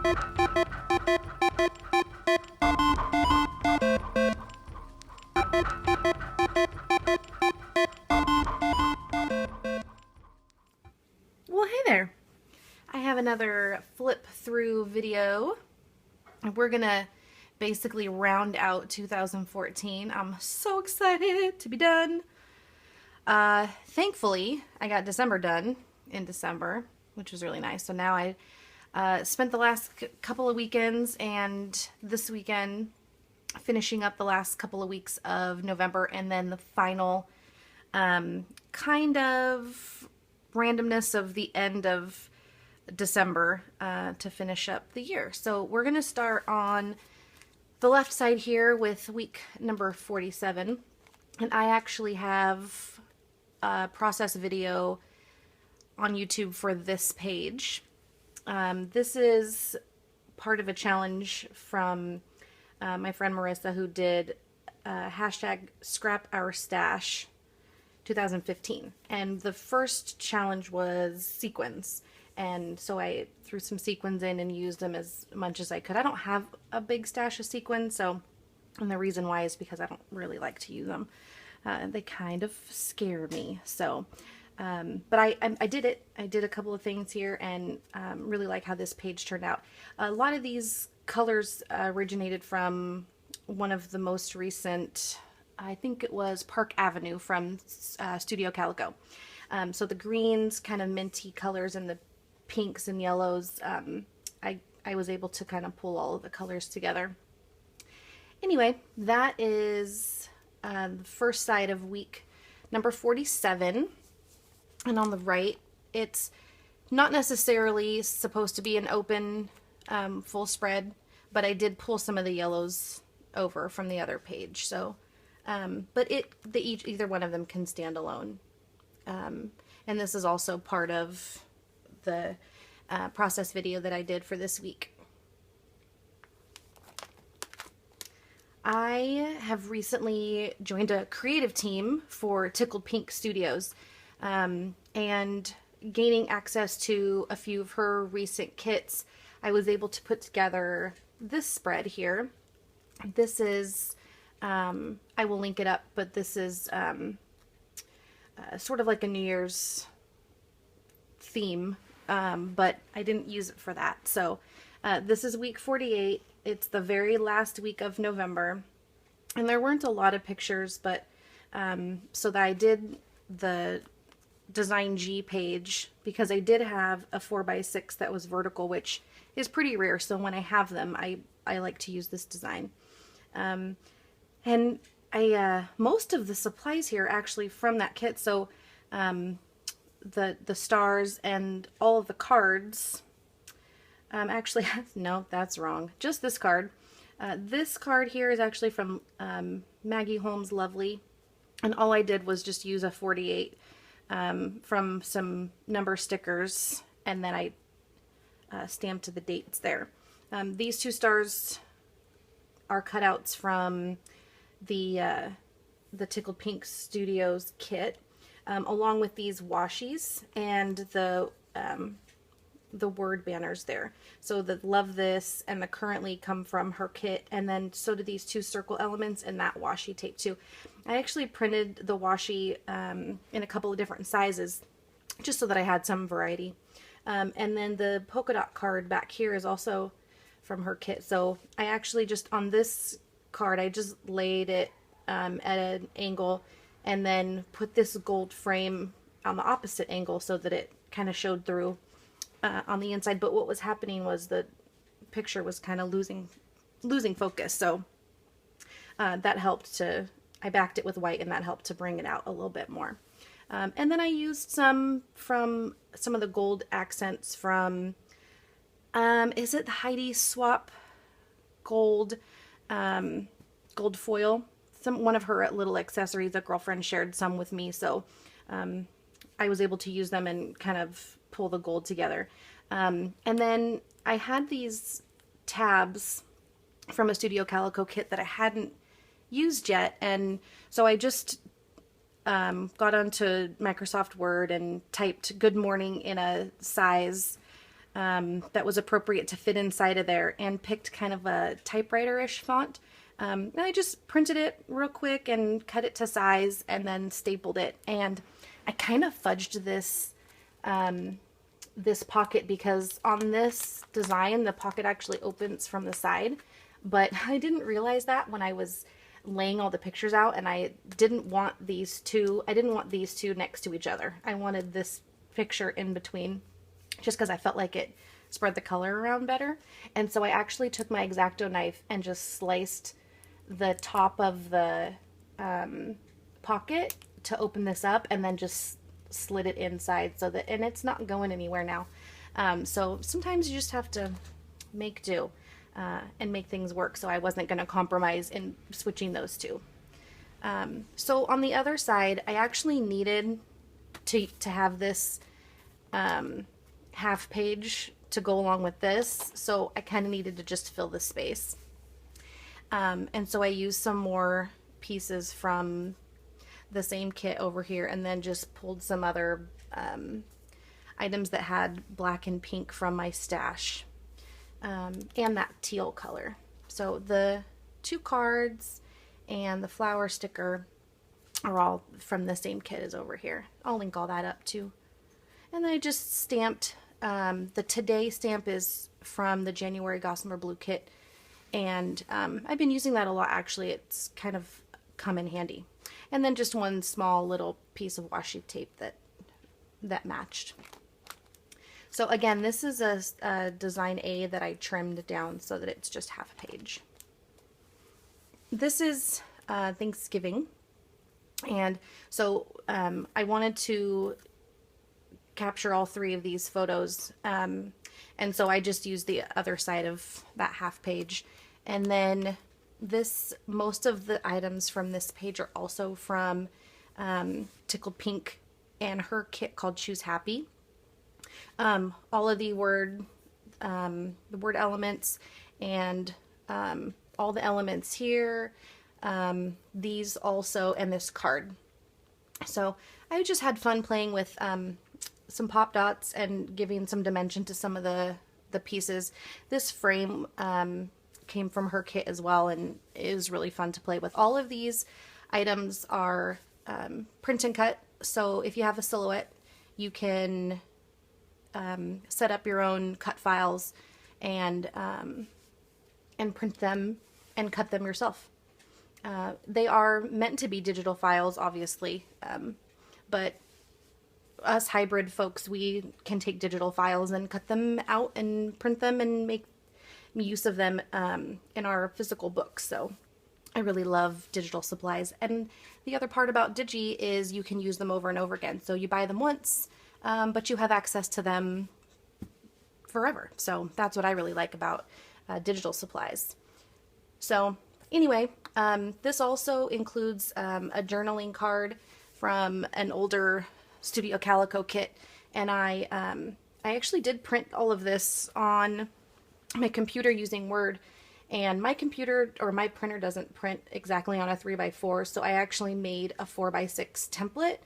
Well, hey there. I have another flip through video. We're gonna basically round out 2014. I'm so excited to be done. Thankfully, I got December done in December, which was really nice. So now I spent the last couple of weekends and this weekend finishing up the last couple of weeks of November, and then the final kind of randomness of the end of December to finish up the year. So we're going to start on the left side here with week number 47. And I actually have a process video on YouTube for this page. This is part of a challenge from my friend Marissa, who did hashtag Scrap Our Stash 2015. And the first challenge was sequins. And so I threw some sequins in and used them as much as I could. I don't have a big stash of sequins, and the reason why is because I don't really like to use them. They kind of scare me. So, but I did it. I did a couple of things here, and really like how this page turned out. A lot of these colors originated from one of the most recent, I think it was Park Avenue from Studio Calico. So the greens, kind of minty colors, and the pinks and yellows, I was able to kind of pull all of the colors together. Anyway, that is the first side of week number 47. And on the right, it's not necessarily supposed to be an open full spread, but I did pull some of the yellows over from the other page. So, but either one of them can stand alone. And this is also part of the process video that I did for this week. I have recently joined a creative team for Tickled Pink Studios, and gaining access to a few of her recent kits, I was able to put together this spread here. This is, I will link it up, but this is sort of like a New Year's theme, but I didn't use it for that. So this is week 48. It's the very last week of November, and there weren't a lot of pictures, but so that I did the Design G page because I did have a 4x6 that was vertical, which is pretty rare. So when I have them, I like to use this design. And I most of the supplies here are actually from that kit. So the stars and all of the cards, actually, no, that's wrong. Just this card. This card here is actually from Maggie Holmes Lovely, and all I did was just use a 48 from some number stickers, and then I stamped the dates there. These two stars are cutouts from the Tickled Pink Studios kit, along with these washies and the word banners there. So the Love This and the Currently come from her kit, and then so do these two circle elements and that washi tape too. I actually printed the washi in a couple of different sizes just so that I had some variety. And then the polka dot card back here is also from her kit. So I actually just, on this card, I just laid it at an angle and then put this gold frame on the opposite angle so that it kind of showed through on the inside. But what was happening was the picture was kind of losing focus. So that helped to, I backed it with white, and that helped to bring it out a little bit more. And then I used some of the gold accents from, is it the Heidi Swap gold, gold foil? One of her little accessories, a girlfriend shared some with me. So I was able to use them and kind of pull the gold together. And then I had these tabs from a Studio Calico kit that I hadn't used yet, and so I just got onto Microsoft Word and typed good morning in a size that was appropriate to fit inside of there, and picked kind of a typewriter-ish font. And I just printed it real quick and cut it to size and then stapled it. And I kind of fudged this this pocket, because on this design the pocket actually opens from the side, but I didn't realize that when I was laying all the pictures out, and I didn't want these two next to each other. I wanted this picture in between, just because I felt like it spread the color around better. And so I actually took my X-Acto knife and just sliced the top of the pocket to open this up, and then just slid it inside, so that, and it's not going anywhere now. So sometimes you just have to make do and make things work. So I wasn't going to compromise in switching those two. So on the other side, I actually needed to have this half page to go along with this, so I kind of needed to just fill the space. And so I used some more pieces from the same kit over here, and then just pulled some other items that had black and pink from my stash, and that teal color. So the 2 cards and the flower sticker are all from the same kit as over here. I'll link all that up too. And then I just stamped, the Today stamp is from the January Gossamer Blue kit, and I've been using that a lot actually. It's kind of come in handy. And then just one small little piece of washi tape that matched. So again, this is a design A that I trimmed down so that it's just half a page. This is Thanksgiving, and so I wanted to capture all 3 of these photos, and so I just used the other side of that half page. And then most of the items from this page are also from Tickled Pink and her kit called Choose Happy. All of the word elements, and all the elements here, these also, and this card. So I just had fun playing with some pop dots and giving some dimension to some of the pieces. This frame came from her kit as well, and it was really fun to play with. All of these items are print and cut, so if you have a silhouette, you can set up your own cut files and print them and cut them yourself. They are meant to be digital files, obviously, but us hybrid folks, we can take digital files and cut them out and print them and make use of them in our physical books. So I really love digital supplies. And the other part about Digi is you can use them over and over again. So you buy them once, but you have access to them forever. So that's what I really like about digital supplies. So anyway, this also includes a journaling card from an older Studio Calico kit, and I actually did print all of this on my computer using Word, and my computer, or my printer, doesn't print exactly on a 3x4, so I actually made a 4x6 template,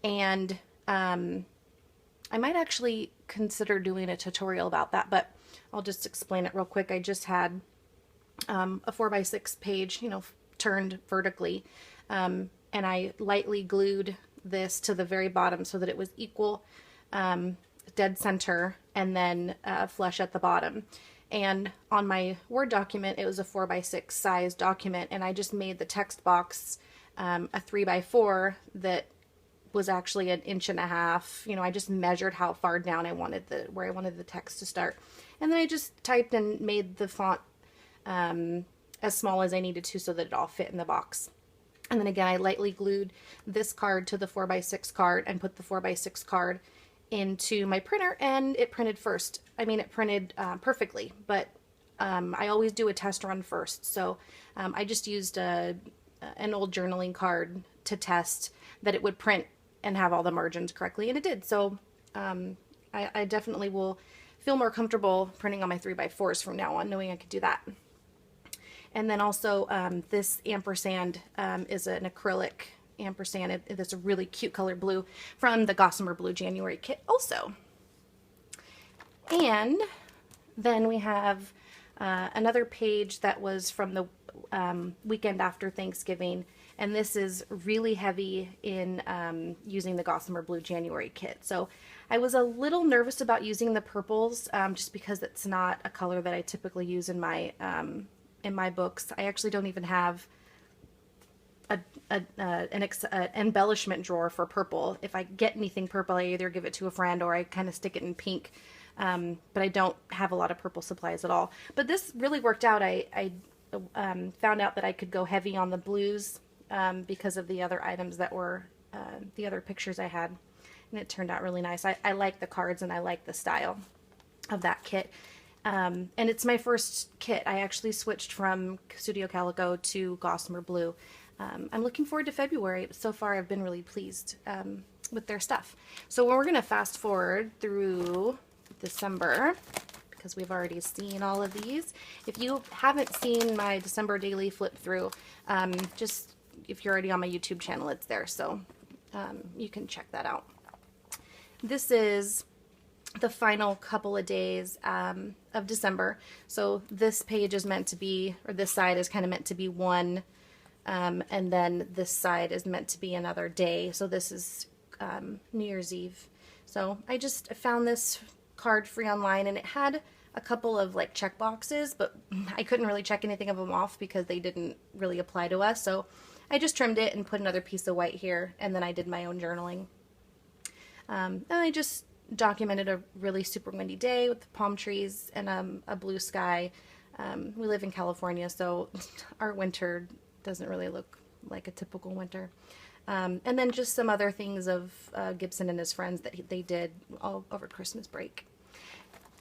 and I might actually consider doing a tutorial about that, but I'll just explain it real quick. I just had a 4x6 page, turned vertically, and I lightly glued this to the very bottom so that it was equal, dead center, and then flush at the bottom. And on my Word document, it was a 4x6 size document, and I just made the text box a 3x4 that was actually 1.5 inches. I just measured how far down where I wanted the text to start, and then I just typed and made the font as small as I needed to so that it all fit in the box. And then again, I lightly glued this card to the 4x6 card and put the 4x6 card into my printer, and it printed first. I mean, it printed perfectly, but I always do a test run first. So I just used an old journaling card to test that it would print and have all the margins correctly, and it did. So I definitely will feel more comfortable printing on my 3x4s from now on, knowing I could do that. And then also this ampersand is an acrylic ampersand. It's a really cute color blue from the Gossamer Blue January kit also. And then we have another page that was from the weekend after Thanksgiving, and this is really heavy in using the Gossamer Blue January kit. So I was a little nervous about using the purples just because it's not a color that I typically use in my books. I actually don't even have an embellishment drawer for purple. If I get anything purple, I either give it to a friend or I kind of stick it in pink. But I don't have a lot of purple supplies at all. But this really worked out. I found out that I could go heavy on the blues because of the other items that were the other pictures I had, and it turned out really nice. I like the cards and I like the style of that kit. And it's my first kit. I actually switched from Studio Calico to Gossamer Blue. I'm looking forward to February. So far I've been really pleased with their stuff. So we're going to fast forward through December because we've already seen all of these. If you haven't seen my December daily flip through, just if you're already on my YouTube channel, it's there. So you can check that out. This is the final couple of days of December. So this page is meant to be, or this side is kind of meant to be one, and then this side is meant to be another day. So this is New Year's Eve. So I just found this card free online, and it had a couple of like check boxes, but I couldn't really check anything of them off because they didn't really apply to us. So I just trimmed it and put another piece of white here, and then I did my own journaling. And I just documented a really super windy day with palm trees and a blue sky. We live in California, so our winter doesn't really look like a typical winter. And then just some other things of Gibson and his friends that they did all over Christmas break.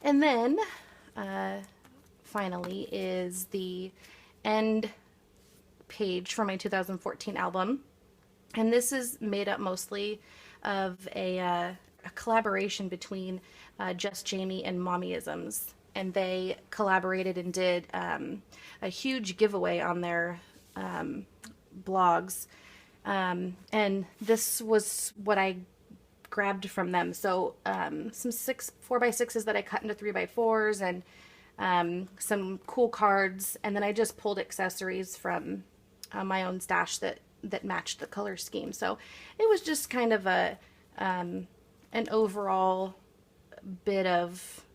And then finally is the end page for my 2014 album. And this is made up mostly of a collaboration between Just Jamie and Mommyisms. And they collaborated and did a huge giveaway on their blogs. And this was what I grabbed from them. So some 4x6s that I cut into 3x4s, and some cool cards. And then I just pulled accessories from my own stash that matched the color scheme. So it was just kind of an overall bit of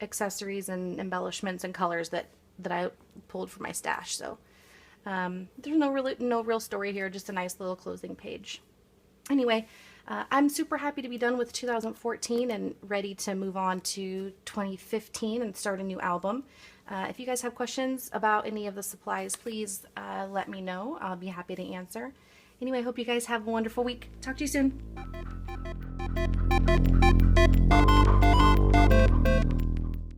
accessories and embellishments and colors that I pulled from my stash. So there's no real story here, just a nice little closing page. Anyway, I'm super happy to be done with 2014 and ready to move on to 2015 and start a new album. If you guys have questions about any of the supplies, please let me know. I'll be happy to answer. Anyway, I hope you guys have a wonderful week. Talk to you soon.